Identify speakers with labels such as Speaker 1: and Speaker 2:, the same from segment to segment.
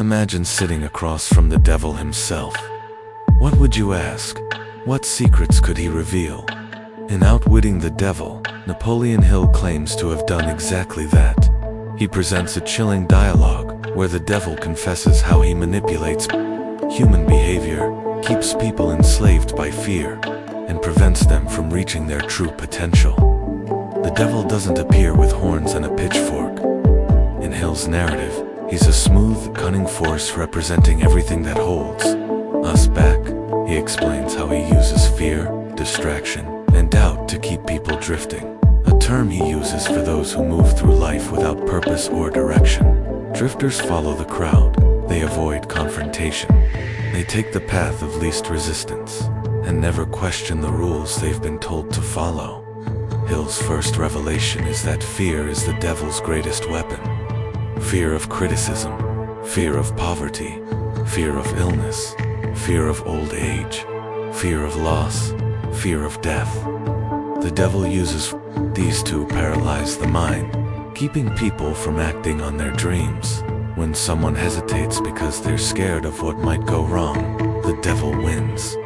Speaker 1: Imagine sitting across from the devil himself. What would you ask? What secrets could he reveal? In Outwitting the Devil, Napoleon Hill claims to have done exactly that. He presents a chilling dialogue where the devil confesses how he manipulates human behavior, keeps people enslaved by fear, and prevents them from reaching their true potential. The devil doesn't appear with horns and a pitchfork. In Hill's narrative, he's a smooth, cunning force representing everything that holds us back. He explains how he uses fear, distraction, and doubt to keep people drifting, a term he uses for those who move through life without purpose or direction. Drifters follow the crowd. They avoid confrontation. They take the path of least resistance and never question the rules they've been told to follow. Hill's first revelation is that fear is the devil's greatest weapon. Fear of criticism, fear of poverty, fear of illness, fear of old age, fear of loss, fear of death. The devil uses these to paralyze the mind, keeping people from acting on their dreams. When someone hesitates because they're scared of what might go wrong, the devil wins.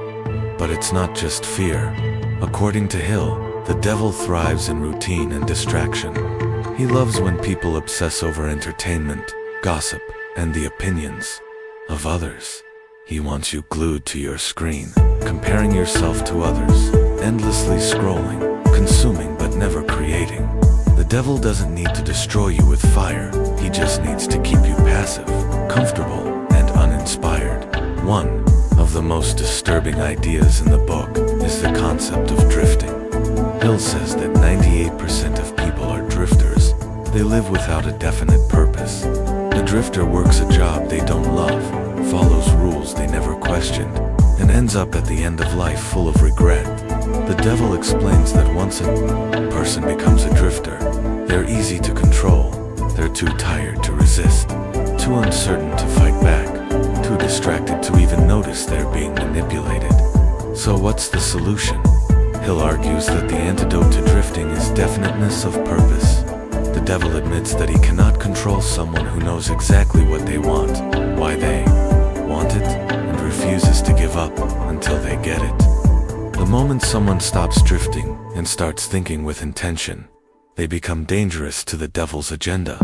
Speaker 1: But it's not just fear. According to Hill, the devil thrives in routine and distraction. He loves when people obsess over entertainment, gossip, and the opinions of others. He wants you glued to your screen, comparing yourself to others, endlessly scrolling, consuming but never creating. The devil doesn't need to destroy you with fire. He just needs to keep you passive, comfortable, and uninspired. One of the most disturbing ideas in the book is the concept of drifting. Hill says that 98% of people are drifters. They live without a definite purpose. The drifter works a job they don't love, follows rules they never questioned, and ends up at the end of life full of regret. The devil explains that once a person becomes a drifter, they're easy to control. They're too tired to resist, too uncertain to fight back, too distracted to even notice they're being manipulated. So what's the solution? Hill argues that the antidote to drifting is definiteness of purpose. The devil admits that he cannot control someone who knows exactly what they want, why they want it, and refuses to give up until they get it. The moment someone stops drifting and starts thinking with intention, they become dangerous to the devil's agenda.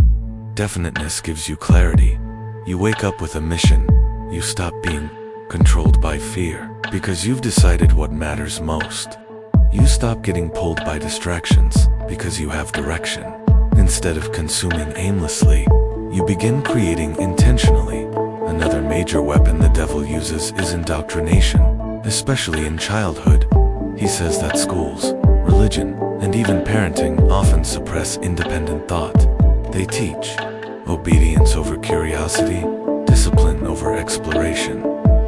Speaker 1: Definiteness gives you clarity. You wake up with a mission. You stop being controlled by fear because you've decided what matters most. You stop getting pulled by distractions because you have direction. Instead of consuming aimlessly, you begin creating intentionally. Another major weapon the devil uses is indoctrination, especially in childhood. He says that schools, religion, and even parenting often suppress independent thought. They teach obedience over curiosity, discipline over exploration.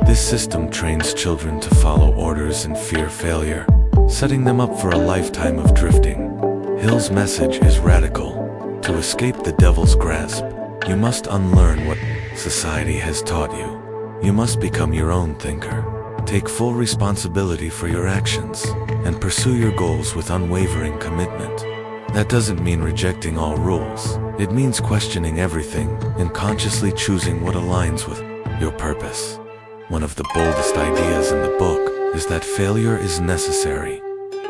Speaker 1: This system trains children to follow orders and fear failure, setting them up for a lifetime of drifting. Hill's message is radical. To escape the devil's grasp, you must unlearn what society has taught you. You must become your own thinker. Take full responsibility for your actions, and pursue your goals with unwavering commitment. That doesn't mean rejecting all rules. It means questioning everything and consciously choosing what aligns with your purpose. One of the boldest ideas in the book is that failure is necessary.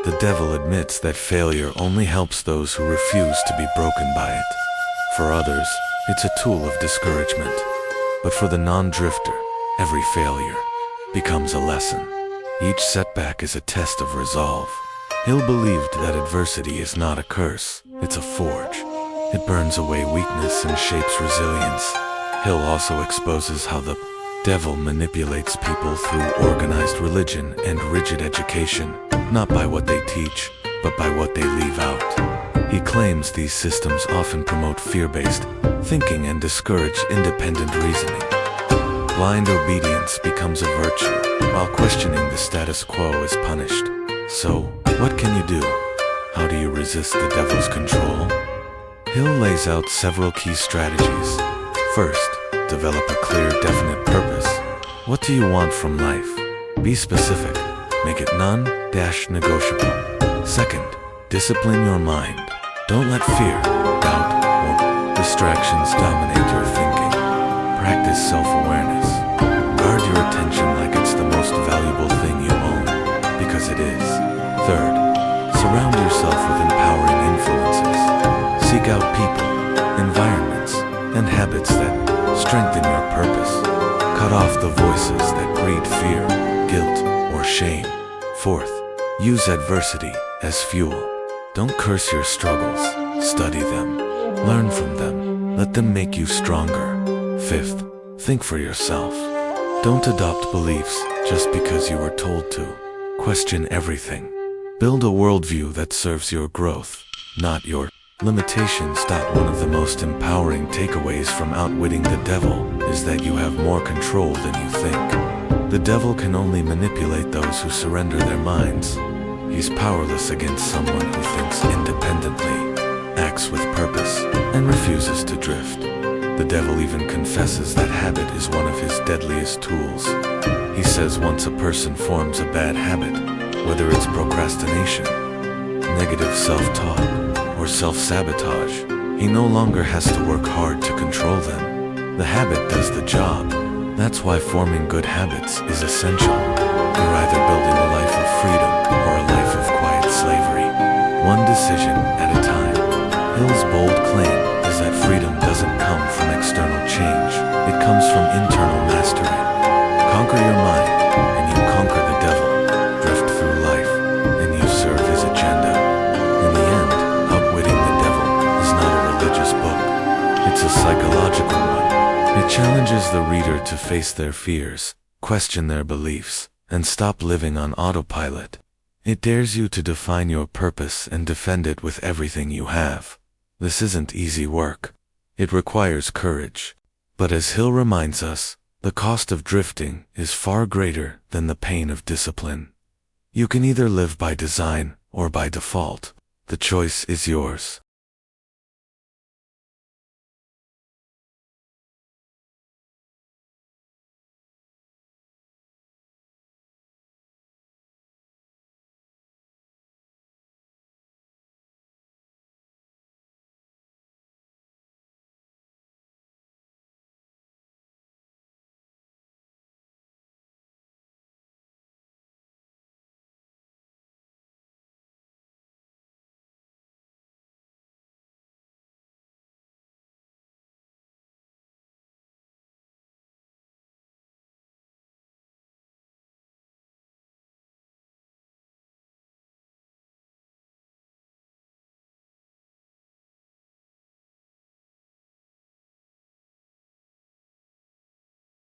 Speaker 1: The devil admits that failure only helps those who refuse to be broken by it. For others, it's a tool of discouragement. But for the non-drifter, every failure becomes a lesson. Each setback is a test of resolve. Hill believed that adversity is not a curse, it's a forge. It burns away weakness and shapes resilience. Hill also exposes how the devil manipulates people through organized religion and rigid education, not by what they teach, but by what they leave out. He claims these systems often promote fear-based thinking and discourage independent reasoning. Blind obedience becomes a virtue, while questioning the status quo is punished. So, what can you do? How do you resist the devil's control? Hill lays out several key strategies. First, develop a clear, definite purpose. What do you want from life? Be specific. Make it non-negotiable. Second, discipline your mind. Don't let fear, doubt, or distractions dominate your thinking. Practice self-awareness. Guard your attention like it's the most valuable thing you own, because it is. Third, surround yourself with empowering influences. Seek out people, environments, and habits that strengthen your purpose. Cut off the voices that breed fear, guilt, or shame. Fourth, use adversity as fuel. Don't curse your struggles. Study them. Learn from them. Let them make you stronger. Fifth, think for yourself. Don't adopt beliefs just because you were told to. Question everything. Build a worldview that serves your growth, not your limitations. One of the most empowering takeaways from Outwitting the Devil is that you have more control than you think. The devil can only manipulate those who surrender their minds. He's powerless against someone who thinks independently, acts with purpose, and refuses to drift. The devil even confesses that habit is one of his deadliest tools. He says once a person forms a bad habit, whether it's procrastination, negative self-talk, or self-sabotage, he no longer has to work hard to control them. The habit does the job. That's why forming good habits is essential. You're either building a life of freedom or a life of quiet slavery. One decision at a time. Hill's bold claim is that freedom doesn't come from external change. It comes from internal mastery. Conquer your mind, and you conquer the devil. Drift through life, and you serve his agenda. In the end, Outwitting the Devil is not a religious book. It's a psychological one. It challenges the reader to face their fears, question their beliefs, and stop living on autopilot. It dares you to define your purpose and defend it with everything you have. This isn't easy work. It requires courage. But as Hill reminds us, the cost of drifting is far greater than the pain of discipline. You can either live by design or by default. The choice is yours.